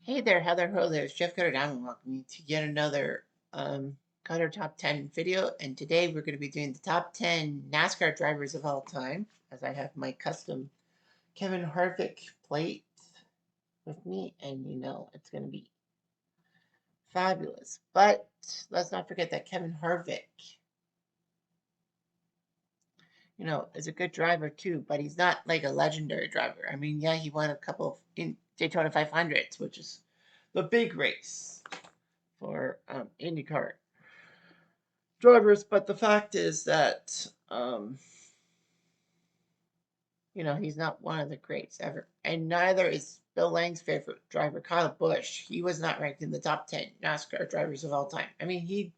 Hey there, Heather Ho there. It's Jeff Cutter down and welcome you to yet another Cutter Top 10 video. And today we're going to be doing the top 10 NASCAR drivers of all time, as I have my custom Kevin Harvick plate with me, and it's going to be fabulous. But let's not forget that Kevin Harvick, is a good driver too, but he's not like a legendary driver. I mean, yeah, he won a couple of in Daytona 500s, which is the big race for IndyCar drivers, but the fact is that he's not one of the greats ever, and neither is Bill Lang's favorite driver, Kyle Busch. He was not ranked in the top 10 NASCAR drivers of all time. I mean, he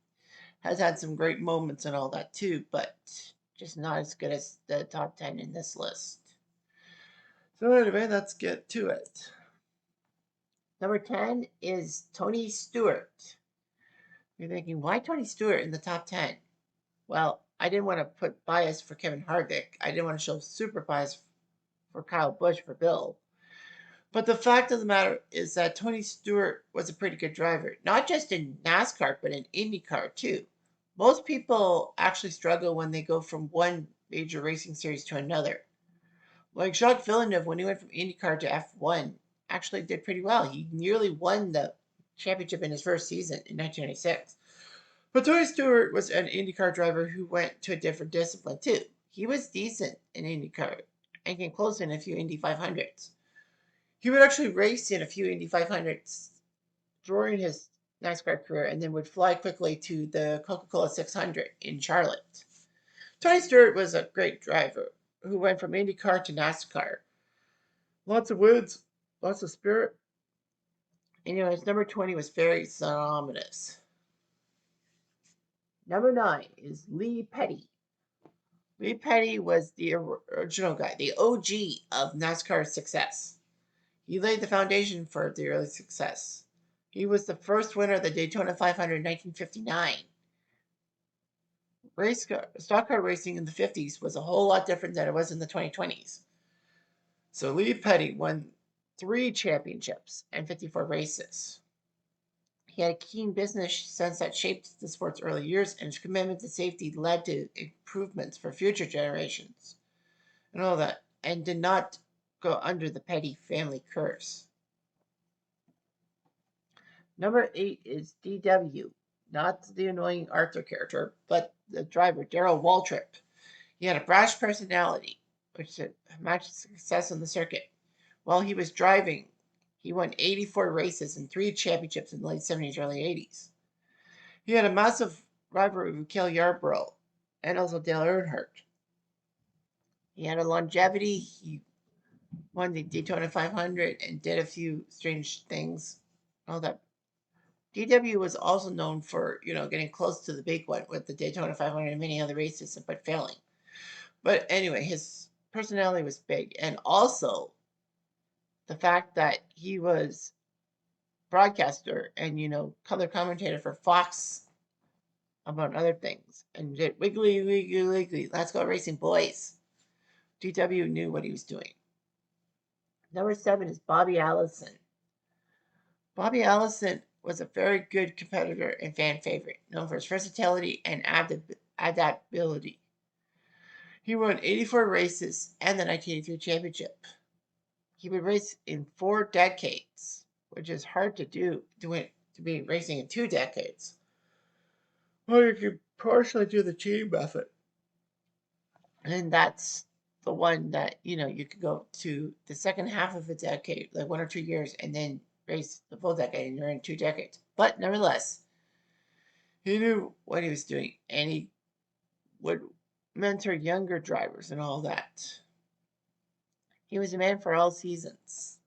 has had some great moments and all that too, but just not as good as the top 10 in this list. So anyway, let's get to it. Number 10 is Tony Stewart. You're thinking, why Tony Stewart in the top 10? Well, I didn't want to put bias for Kevin Harvick. I didn't want to show super bias for Kyle Busch for Bill. But the fact of the matter is that Tony Stewart was a pretty good driver, not just in NASCAR, but in IndyCar too. Most people actually struggle when they go from one major racing series to another. Like Jacques Villeneuve, when he went from IndyCar to F1, actually did pretty well. He nearly won the championship in his first season in 1996. But Tony Stewart was an IndyCar driver who went to a different discipline too. He was decent in IndyCar and came close in a few Indy 500s. He would actually race in a few Indy 500s during his NASCAR career and then would fly quickly to the Coca-Cola 600 in Charlotte. Tony Stewart was a great driver who went from IndyCar to NASCAR. Lots of wins, lots of spirit. And his number 20 was very ominous. Number 9 is Lee Petty. Lee Petty was the original guy, the OG of NASCAR's success. He laid the foundation for the early success. He was the first winner of the Daytona 500 in 1959. Stock car racing in the 50s was a whole lot different than it was in the 2020s. So Lee Petty won 3 championships and 54 races. He had a keen business sense that shaped the sport's early years, and his commitment to safety led to improvements for future generations and all that, and did not go under the Petty family curse. Number 8 is DW, not the annoying Arthur character, but the driver, Darrell Waltrip. He had a brash personality, which matched success on the circuit. While he was driving, he won 84 races and 3 championships in the late 70s, early 80s. He had a massive rivalry with Cale Yarborough and also Dale Earnhardt. He had a longevity. He won the Daytona 500 and did a few strange things. All that. DW was also known for, getting close to the big one with the Daytona 500 and many other races, but failing. But anyway, his personality was big. And also the fact that he was broadcaster and, color commentator for Fox among other things, and did Wiggly, Wiggly, Wiggly, Let's Go Racing Boys. DW knew what he was doing. Number 7 is Bobby Allison. Bobby Allison was a very good competitor and fan favorite, known for his versatility and adaptability. He won 84 races and the 1983 championship. He would race in 4 decades, which is hard to do, to be racing in 2 decades. Well, you could partially do the cheating method. And that's the one that, you could go to the second half of a decade, like 1 or 2 years, and then race the full decade, and you're in 2 decades. But nevertheless, he knew what he was doing, and he would mentor younger drivers and all that. He was a man for all seasons.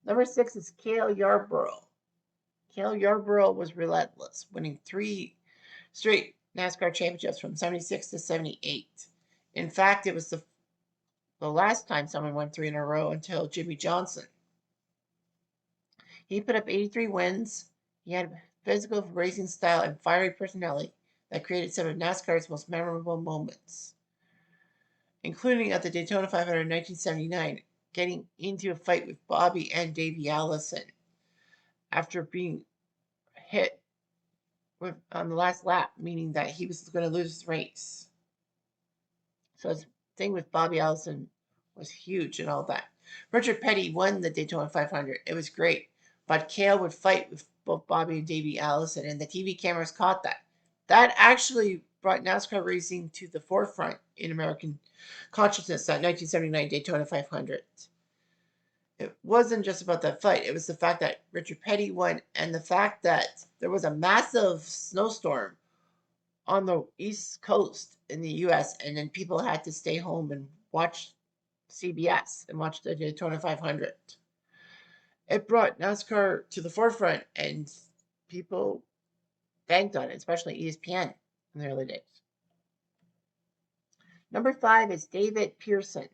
Number 6 is Cale Yarborough. Cale Yarborough was relentless, winning 3 straight NASCAR championships from 76 to 78. In fact, it was the last time someone won 3 in a row until Jimmy Johnson. He put up 83 wins. He had a physical racing style and fiery personality that created some of NASCAR's most memorable moments, including at the Daytona 500 in 1979, getting into a fight with Bobby and Davey Allison after being hit on the last lap, meaning that he was going to lose his race. So his thing with Bobby Allison was huge and all that. Richard Petty won the Daytona 500. It was great. But Cale would fight with both Bobby and Davey Allison, and the TV cameras caught that. That actually brought NASCAR racing to the forefront in American consciousness, that 1979 Daytona 500. It wasn't just about that fight. It was the fact that Richard Petty won and the fact that there was a massive snowstorm on the East Coast in the US, and then people had to stay home and watch CBS and watch the Daytona 500. It brought NASCAR to the forefront, and people banked on it, especially ESPN in the early days. Number 5 is David Pearson.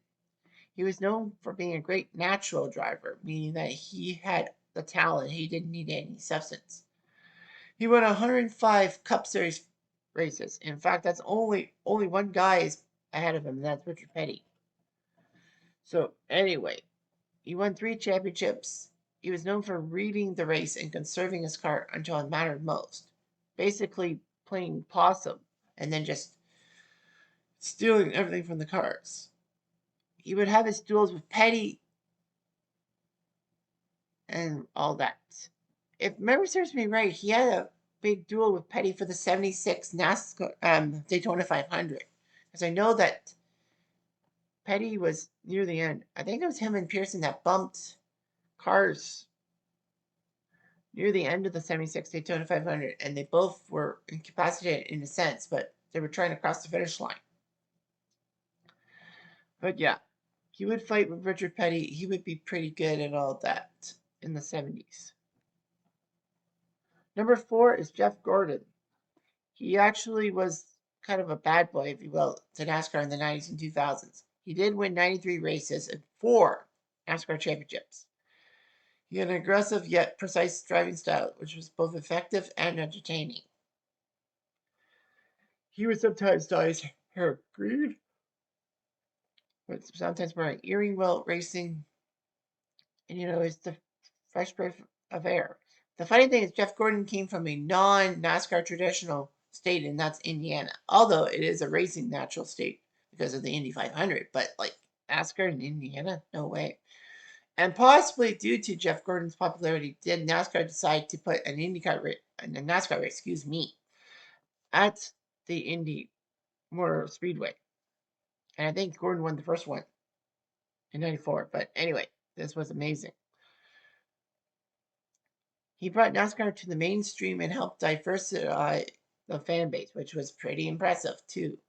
He was known for being a great natural driver, meaning that he had the talent. He didn't need any substance. He won 105 Cup Series races. In fact, that's only one guy is ahead of him, and that's Richard Petty. So anyway, he won 3 championships. He was known for reading the race and conserving his car until it mattered most. Basically playing possum and then just stealing everything from the cars. He would have his duels with Petty and all that. If memory serves me right, he had a big duel with Petty for the 76 NASCAR Daytona 500. Because I know that Petty was near the end. I think it was him and Pearson that bumped cars near the end of the 76 Daytona 500, and they both were incapacitated in a sense, but they were trying to cross the finish line. But yeah, he would fight with Richard Petty. He would be pretty good at all that in the 70s. Number 4 is Jeff Gordon. He actually was kind of a bad boy, if you will, to NASCAR in the 90s and 2000s. He did win 93 races and 4 NASCAR championships. He had an aggressive yet precise driving style, which was both effective and entertaining. He would sometimes dye his hair green, but sometimes wearing earring while racing, and it's the fresh breath of air. The funny thing is, Jeff Gordon came from a non-NASCAR traditional state, and that's Indiana. Although it is a racing natural state because of the Indy 500, but like NASCAR in Indiana, no way. And possibly due to Jeff Gordon's popularity, did NASCAR decide to put an NASCAR race, at the Indy Motor Speedway. And I think Gordon won the first one in 94. But anyway, this was amazing. He brought NASCAR to the mainstream and helped diversify the fan base, which was pretty impressive too.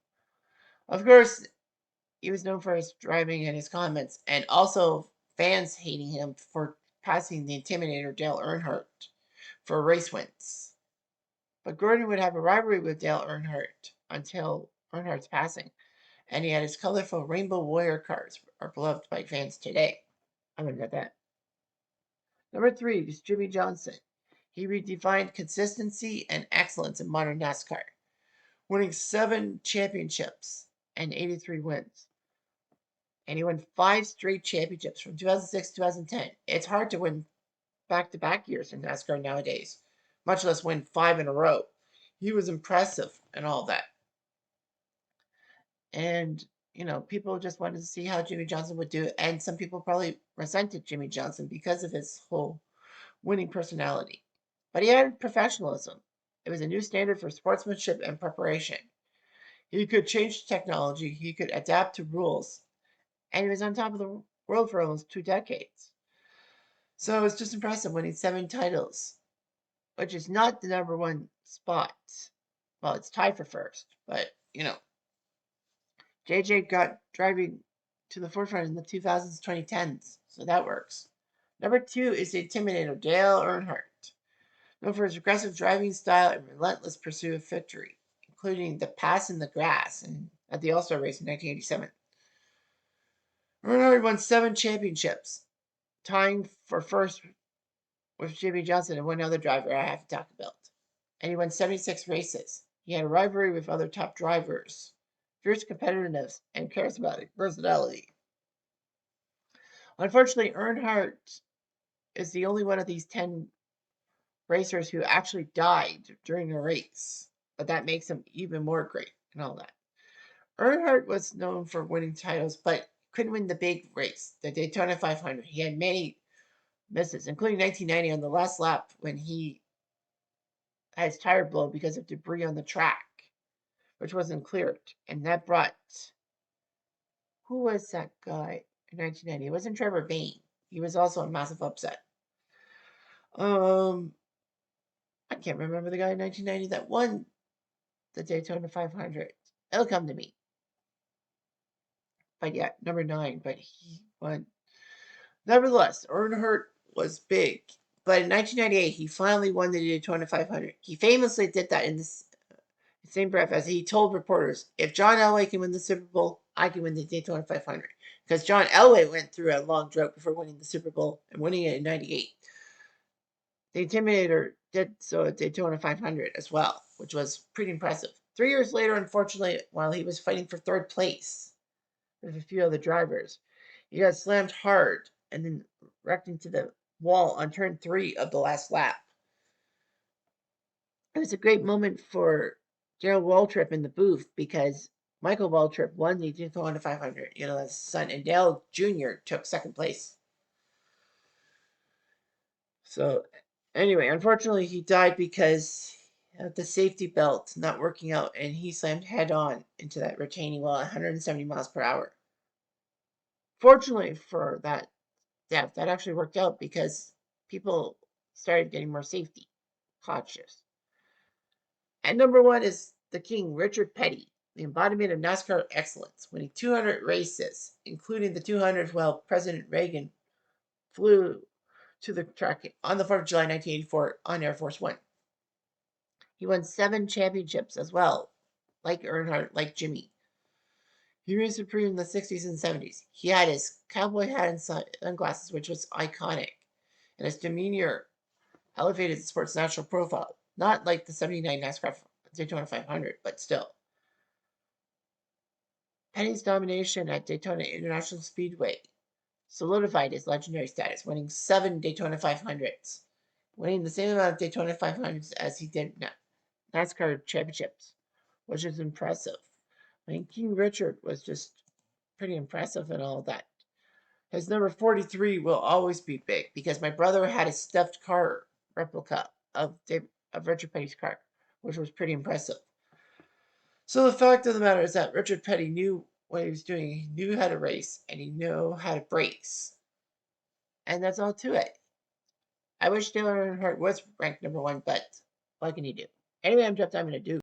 Of course, he was known for his driving and his comments, and also fans hating him for passing the Intimidator Dale Earnhardt for race wins. But Gordon would have a rivalry with Dale Earnhardt until Earnhardt's passing, and he had his colorful Rainbow Warrior cars are beloved by fans today. I'm gonna get that. Number 3 is Jimmy Johnson. He redefined consistency and excellence in modern NASCAR, winning 7 championships and 83 wins. And he won 5 straight championships from 2006 to 2010. It's hard to win back-to-back years in NASCAR nowadays, much less win 5 in a row. He was impressive and all that. And, people just wanted to see how Jimmy Johnson would do. And some people probably resented Jimmy Johnson because of his whole winning personality. But he had professionalism. It was a new standard for sportsmanship and preparation. He could change technology, he could adapt to rules, and he was on top of the world for almost 2 decades. So it's just impressive winning 7 titles, which is not the number 1 spot. Well, it's tied for first, but JJ got driving to the forefront in the 2000s, 2010s, so that works. Number 2 is the Intimidator, Dale Earnhardt, known for his aggressive driving style and relentless pursuit of victory, including the pass in the grass at the All-Star race in 1987. Earnhardt won 7 championships, tying for first with Jimmy Johnson and one other driver I have to talk about. And he won 76 races. He had a rivalry with other top drivers, fierce competitiveness, and charismatic personality. Unfortunately, Earnhardt is the only one of these 10 racers who actually died during a race, but that makes him even more great and all that. Earnhardt was known for winning titles, but couldn't win the big race, the Daytona 500. He had many misses, including 1990 on the last lap when he had his tire blow because of debris on the track, which wasn't cleared. And that brought, who was that guy in 1990? It wasn't Trevor Bayne. He was also a massive upset. I can't remember the guy in 1990 that won the Daytona 500. It'll come to me. But yeah, number 9, but he won. Nevertheless, Earnhardt was big. But in 1998, he finally won the Daytona 500. He famously did that in the same breath as he told reporters, if John Elway can win the Super Bowl, I can win the Daytona 500. Because John Elway went through a long drought before winning the Super Bowl and winning it in 98. The Intimidator did so at Daytona 500 as well, which was pretty impressive. 3 years later, unfortunately, while he was fighting for third place with a few other drivers, he got slammed hard and then wrecked into the wall on turn 3 of the last lap. It was a great moment for Darrell Waltrip in the booth because Michael Waltrip won the Daytona 500, his son, and Dale Jr. took second place. So, anyway, unfortunately, he died because of the safety belt not working out, and he slammed head on into that retaining wall at 170 miles per hour. Fortunately for that death, that actually worked out because people started getting more safety cautious. And number 1 is the king, Richard Petty, the embodiment of NASCAR excellence, winning 200 races, including the 200th while President Reagan flew to the track on the 4th of July 1984 on Air Force One. He won 7 championships as well, like Earnhardt, like Jimmy. He reigned supreme in the 60s and 70s. He had his cowboy hat and sunglasses, which was iconic, and his demeanor elevated the sport's national profile. Not like the 79 NASCAR Daytona 500, but still. Petty's domination at Daytona International Speedway solidified his legendary status, winning 7 Daytona 500s, winning the same amount of Daytona 500s as he did NASCAR championships, which is impressive. I mean, King Richard was just pretty impressive and all that. His number 43 will always be big because my brother had a stuffed car replica of Richard Petty's car, which was pretty impressive. So the fact of the matter is that Richard Petty knew what he was doing. He knew how to race and he knew how to brace. And that's all to it. I wish Dale Earnhardt was ranked number 1, but what can you do? Anyway, I'm Jeff. I'm going to do.